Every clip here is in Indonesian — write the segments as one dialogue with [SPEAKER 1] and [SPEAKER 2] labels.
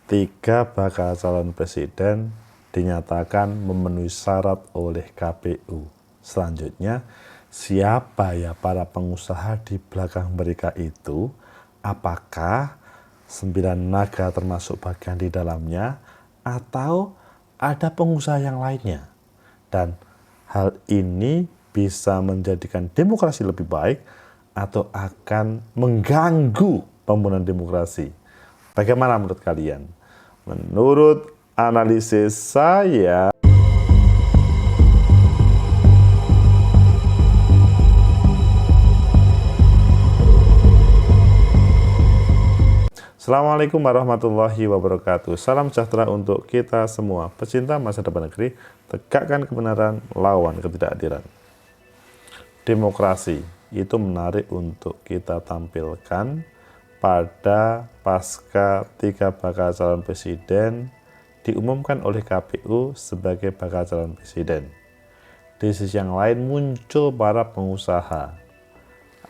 [SPEAKER 1] tiga bakal calon presiden dinyatakan memenuhi syarat oleh KPU. Selanjutnya, siapa ya para pengusaha di belakang mereka itu? Apakah 9 naga termasuk bagian di dalamnya atau ada pengusaha yang lainnya? Dan hal ini bisa menjadikan demokrasi lebih baik atau akan mengganggu pembangunan demokrasi? Bagaimana menurut kalian? Menurut analisis saya, Assalamualaikum warahmatullahi wabarakatuh. Salam sejahtera untuk kita semua. Pecinta masa depan negeri, tegakkan kebenaran, lawan ketidakadilan. Demokrasi itu menarik untuk kita tampilkan pada pasca 3 bakal calon presiden diumumkan oleh KPU sebagai bakal calon presiden. Di sisi yang lain muncul para pengusaha.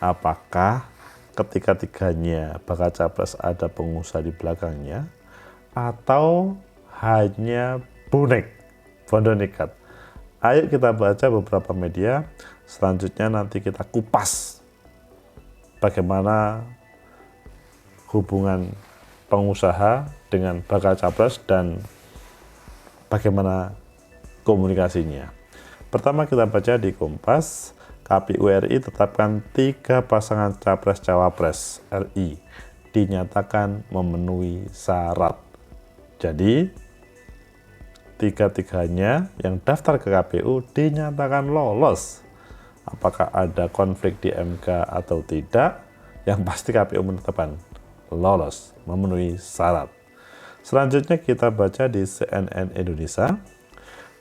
[SPEAKER 1] Apakah ketiga-tiganya bakal capres ada pengusaha di belakangnya atau hanya bondo nekat? Ayo kita baca beberapa media, selanjutnya nanti kita kupas bagaimana hubungan pengusaha dengan bakal capres dan bagaimana komunikasinya. Pertama kita baca di Kompas, KPU RI tetapkan 3 pasangan capres-cawapres RI dinyatakan memenuhi syarat. Jadi, tiga-tiganya yang daftar ke KPU dinyatakan lolos. Apakah ada konflik di MK atau tidak? Yang pasti KPU menetapkan lolos, memenuhi syarat. Selanjutnya kita baca di CNN Indonesia.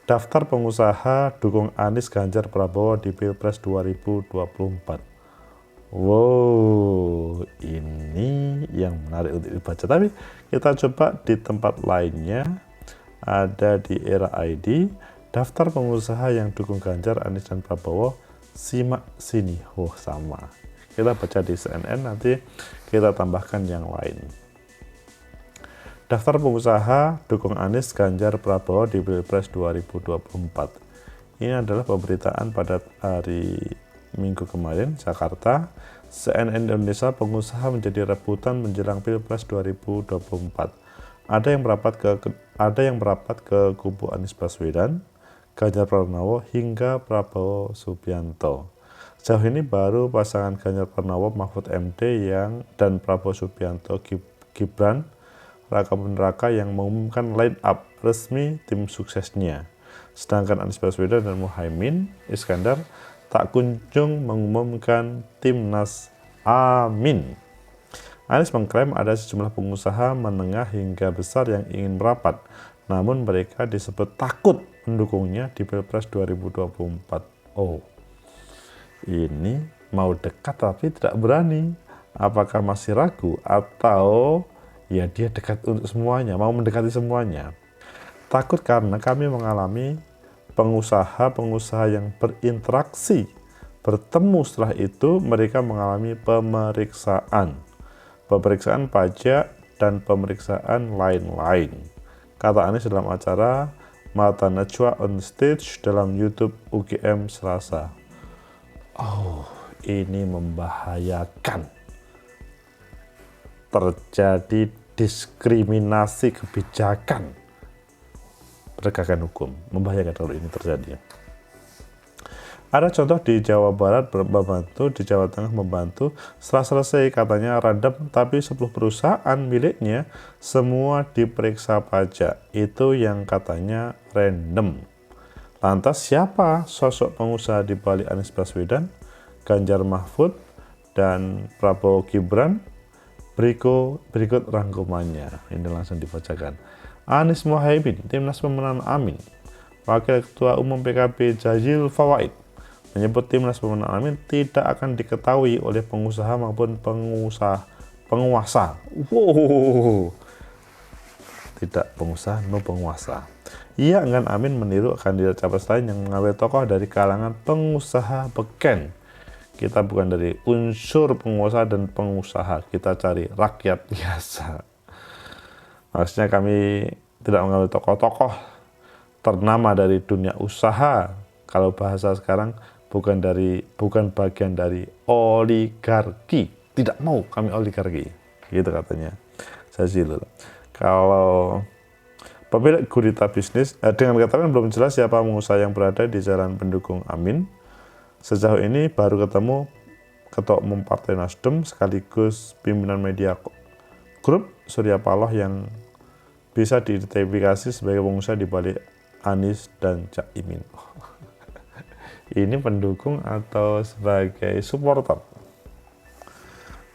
[SPEAKER 1] Daftar pengusaha dukung Anies Ganjar Prabowo di Pilpres 2024. Wow, ini yang menarik untuk dibaca. Tapi kita coba di tempat lainnya, ada di Era ID, daftar pengusaha yang dukung Ganjar, Anies, dan Prabowo, simak sini. Oh, sama. Kita baca di CNN, nanti kita tambahkan yang lain. Daftar pengusaha dukung Anies, Ganjar, Prabowo di Pilpres 2024. Ini adalah pemberitaan pada hari Minggu kemarin, Jakarta. CNN Indonesia, pengusaha menjadi rebutan menjelang Pilpres 2024. Ada yang merapat ke kubu Anies Baswedan, Ganjar Pranowo hingga Prabowo Subianto. Sejauh ini baru pasangan Ganjar Pranowo, Mahfud MD dan Prabowo Subianto Gibran Raka Buming Raka yang mengumumkan line up resmi tim suksesnya. Sedangkan Anies Baswedan dan Muhaimin Iskandar tak kunjung mengumumkan timnas Amin. Anies mengklaim ada sejumlah pengusaha menengah hingga besar yang ingin merapat, namun mereka disebut takut mendukungnya di Pilpres 2024. Oh, ini mau dekat tapi tidak berani. Apakah masih ragu atau ya dia dekat untuk semuanya, mau mendekati semuanya? Takut karena kami mengalami pengusaha-pengusaha yang berinteraksi, bertemu, setelah itu mereka mengalami pemeriksaan pajak dan pemeriksaan lain-lain, kata Anies dalam acara Mata Najwa on Stage dalam YouTube UGM Selasa. Oh, ini membahayakan. Terjadi diskriminasi kebijakan penegakan hukum. Membahayakan kalau ini terjadi. Ada contoh di Jawa Barat membantu, di Jawa Tengah membantu. Setelah selesai katanya random, tapi 10 perusahaan miliknya semua diperiksa pajak. Itu yang katanya random. Lantas siapa sosok pengusaha di balik Anies Baswedan, Ganjar Mahfud, dan Prabowo Gibran? Berikut rangkumannya. Ini langsung dibacakan. Anies Muhaimin, Timnas Pemenangan Amin. Wakil Ketua Umum PKB Jazil Fawait menyebut Timnas Pemenangan Amin tidak akan diketahui oleh pengusaha maupun penguasa. Wow. Tidak pengusaha, no penguasa. Ia enggan Amin meniru kandidat capres lain yang mengambil tokoh dari kalangan pengusaha beken. Kita bukan dari unsur penguasa dan pengusaha, kita cari rakyat biasa. Maksudnya kami tidak mengambil tokoh-tokoh ternama dari dunia usaha. Kalau bahasa sekarang bukan bagian dari oligarki. Tidak mau kami oligarki. Gitu katanya. Jazilul. Kalau pemilik gurita bisnis, dengan kata lain belum jelas siapa pengusaha yang berada di jalan pendukung Amin. Sejauh ini baru ketemu Ketua Umum Partai Nasdem sekaligus pimpinan media grup Surya Paloh yang bisa diidentifikasi sebagai pengusaha di balik Anies dan Caimin. Ini pendukung atau sebagai supporter?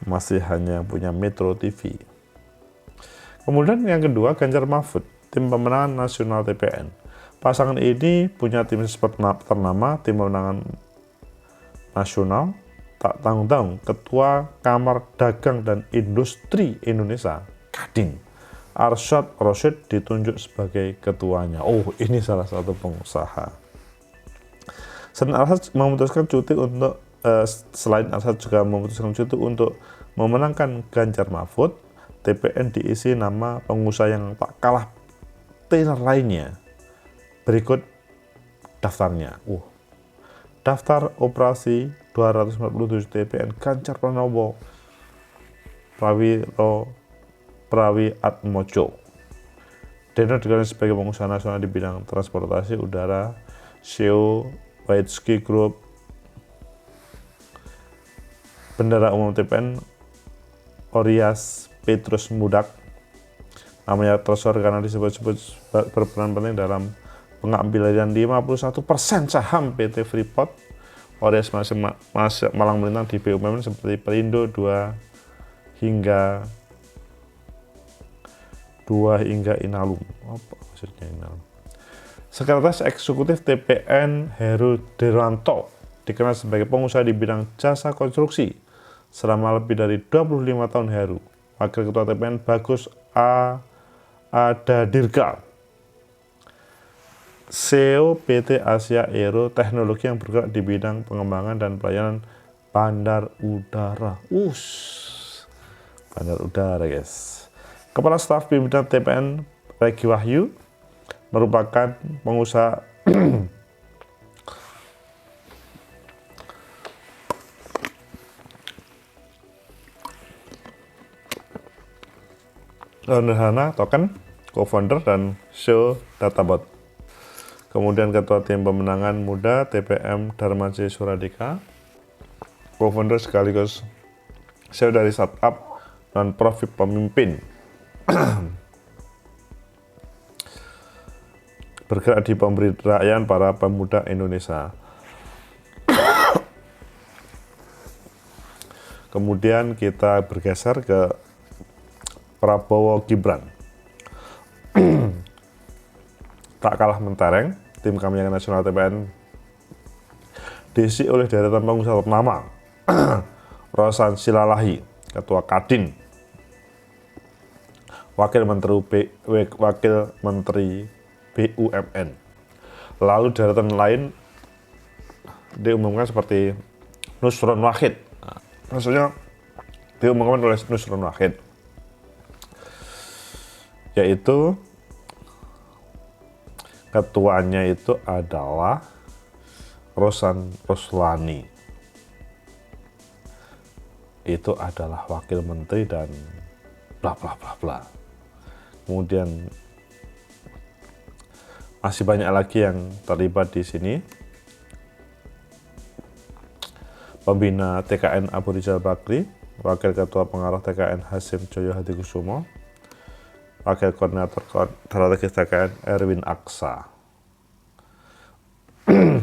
[SPEAKER 1] Masih hanya punya Metro TV. Kemudian yang kedua, Ganjar Mahfud, tim pemenangan nasional TPN. Pasangan ini punya tim ternama, tim pemenangan nasional, tak tanggung-tanggung, Ketua Kamar Dagang dan Industri Indonesia, Kadin, Arsyad Rashid ditunjuk sebagai ketuanya. Oh, ini salah satu pengusaha. Selain Arsyad memutuskan cuti untuk memenangkan Ganjar Mahfud, TPN diisi nama pengusaha yang tak kalah tenar lainnya. Berikut daftarnya. Daftar operasi 247 TPN Ganjar Pranowo Prawi Atmojo. Deno dikenal sebagai pengusaha nasional di bidang transportasi udara, CEO Waitsky Group. Bendara umum TPN Orias Petrus Mudak. Namanya tersohor karena disebut-sebut berperan penting dalam pengambilan 51% saham PT Freeport. Orias masih malang melintang di BUMN seperti Perindo 2 hingga Inalum. Apa maksudnya Inalum? Sekretaris Eksekutif TPN Heru Deranto dikenal sebagai pengusaha di bidang jasa konstruksi selama lebih dari 25 tahun. Heru. Wakil Ketua TPN Bagus Adadirga, CEO PT Asia Aero Teknologi yang bergerak di bidang pengembangan dan pelayanan bandar udara. Bandar udara, guys. Kepala Staf Pimpinan TPN Regi Wahyu merupakan pengusaha Nirhana Token, co-founder dan CEO Databot. Kemudian Ketua Tim Pemenangan Muda TPM Darmaji Suradika, co-founder sekaligus CEO dari startup non-profit pemimpin. Bergerak di pemberdayaan para pemuda Indonesia. Kemudian kita bergeser ke Prabowo Gibran. Tak kalah mentereng, tim kampanye nasional TPN diisi oleh deretan pengusaha ternama. Rosan Silalahi, Ketua Kadin, Wakil Menteri BUMN. Lalu deretan lain diumumkan seperti Nusron Wahid. Maksudnya diumumkan oleh Nusron Wahid, yaitu ketuanya itu adalah Rosan Roslani. Itu adalah wakil menteri dan bla bla bla bla. Kemudian masih banyak lagi yang terlibat di sini. Pembina TKN Abu Rizal Bakri, Wakil Ketua Pengarah TKN Hasim Joyo Hadikusumo, Wakil Koordinator Strategis TKN Erwin Aksa,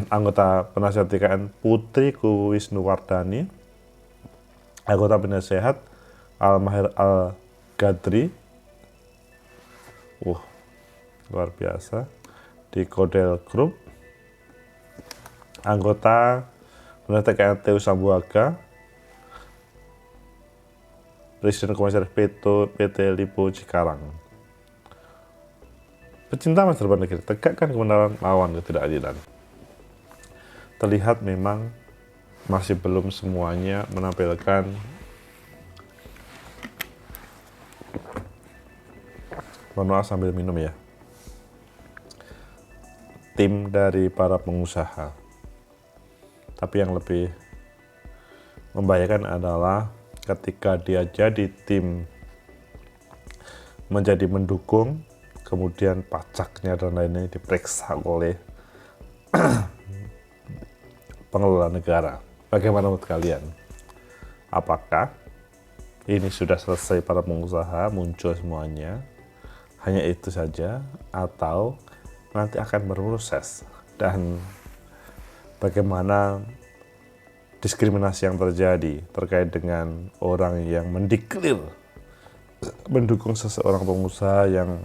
[SPEAKER 1] anggota penasihat TKN Putri Kuwisnuwardani, anggota penasehat Al-Mahir Al-Gadri, luar biasa, di Kodel Group, anggota penasehat TKN Teu Sambuaga, Presiden Komisaris PT Lipo Cikarang. Pecinta masa depan negeri, tegakkan kebenaran, lawan ketidakadilan. Terlihat memang masih belum semuanya menampilkan Mohon maaf sambil minum ya. Tim dari para pengusaha. Tapi yang lebih membahayakan adalah ketika dia jadi tim menjadi mendukung, kemudian pajaknya dan lainnya diperiksa oleh pengelola negara. Bagaimana menurut kalian? Apakah ini sudah selesai para pengusaha, muncul semuanya, hanya itu saja, atau nanti akan berproses? Dan bagaimana diskriminasi yang terjadi terkait dengan orang yang mendeklir mendukung seseorang pengusaha yang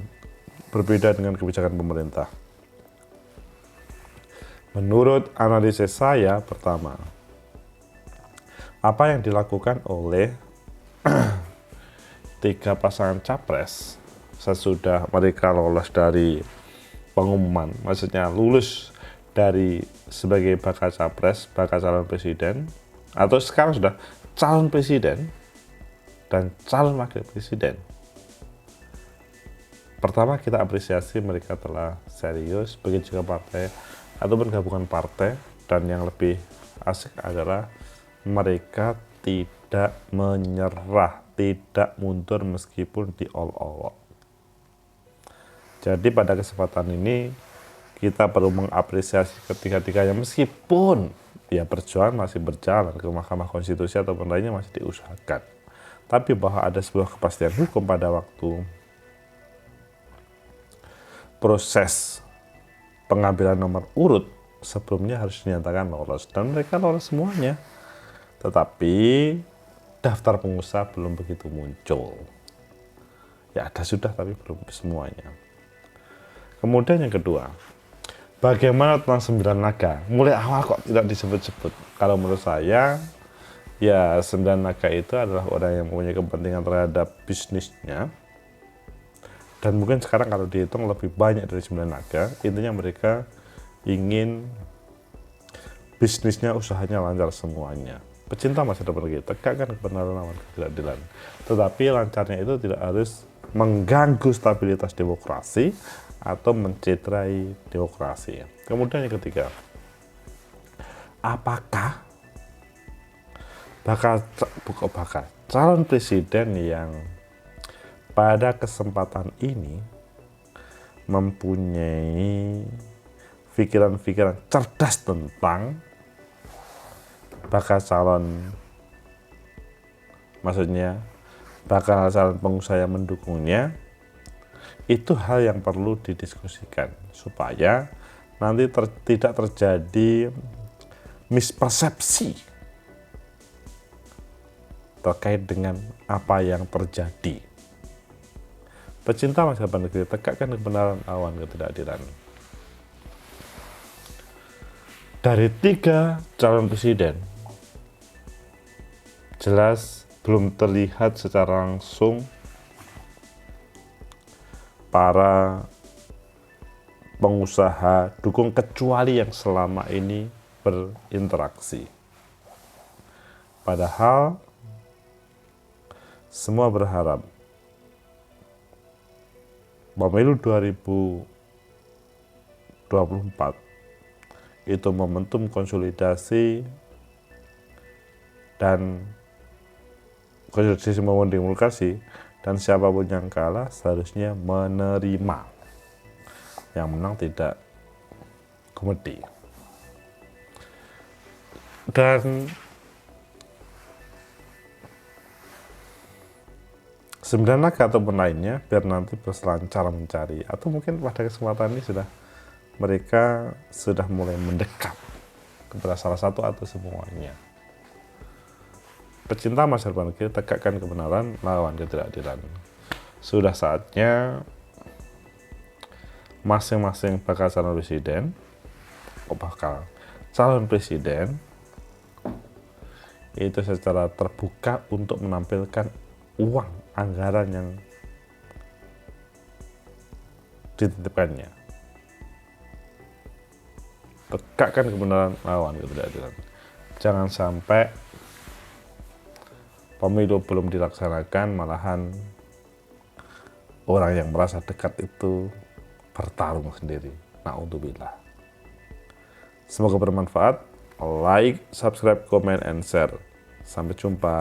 [SPEAKER 1] berbeda dengan kebijakan pemerintah? Menurut analisis saya, pertama, apa yang dilakukan oleh tiga pasangan capres sesudah mereka lolos dari pengumuman, maksudnya lulus dari sebagai bakal capres, bakal calon presiden, atau sekarang sudah calon presiden dan calon wakil presiden. Pertama, kita apresiasi mereka telah serius, begitu juga partai ataupun gabungan partai, dan yang lebih asik adalah mereka tidak menyerah, tidak mundur meskipun diolok-olok. Jadi pada kesempatan ini kita perlu mengapresiasi ketiga-tiganya, meskipun ya perjuangan masih berjalan ke Mahkamah Konstitusi ataupun lainnya masih diusahakan. Tapi bahwa ada sebuah kepastian hukum pada waktu proses pengambilan nomor urut sebelumnya harus dinyatakan lolos, dan mereka lolos semuanya. Tetapi daftar pengusaha belum begitu muncul. Ya ada sudah, tapi belum semuanya. Kemudian yang kedua, bagaimana tentang 9 naga? Mulai awal kok tidak disebut-sebut. Kalau menurut saya, ya 9 naga itu adalah orang yang mempunyai kepentingan terhadap bisnisnya. Dan mungkin sekarang kalau dihitung lebih banyak dari 9 naga, intinya mereka ingin bisnisnya, usahanya lancar semuanya. Pecinta masa depan kita, tegakkan kebenaran lawan ketidakadilan. Tetapi lancarnya itu tidak harus mengganggu stabilitas demokrasi atau mencederai demokrasi. Kemudian yang ketiga, apakah calon presiden yang pada kesempatan ini mempunyai pikiran-pikiran cerdas tentang bakal calon, maksudnya bakal calon pengusaha yang mendukungnya, itu hal yang perlu didiskusikan supaya nanti tidak terjadi mispersepsi terkait dengan apa yang terjadi. Pecinta masa depan negeri, tegakkan kebenaran lawan ketidakadilan. Dari 3 calon presiden, jelas belum terlihat secara langsung para pengusaha dukung, kecuali yang selama ini berinteraksi. Padahal semua berharap pemilu 2024 itu momentum konsolidasi dan konsolidasi membangun demokrasi, dan siapapun yang kalah seharusnya menerima, yang menang tidak komedi. Dan 9 naga ataupun lainnya biar nanti berselancar mencari, atau mungkin pada kesempatan ini mereka sudah mulai mendekat kepada salah satu atau semuanya. Pecinta masa depan negeri, tegakkan kebenaran, lawan ketidakadilan. Sudah saatnya masing-masing bakal calon presiden itu secara terbuka untuk menampilkan uang anggaran yang dititipkannya. Tegakkan kebenaran, lawan ketidakadilan. Jangan sampai pemilu belum dilaksanakan malahan orang yang merasa dekat itu bertarung sendiri. Na'udzubillah. Semoga bermanfaat. Like, subscribe, comment, and share. Sampai jumpa.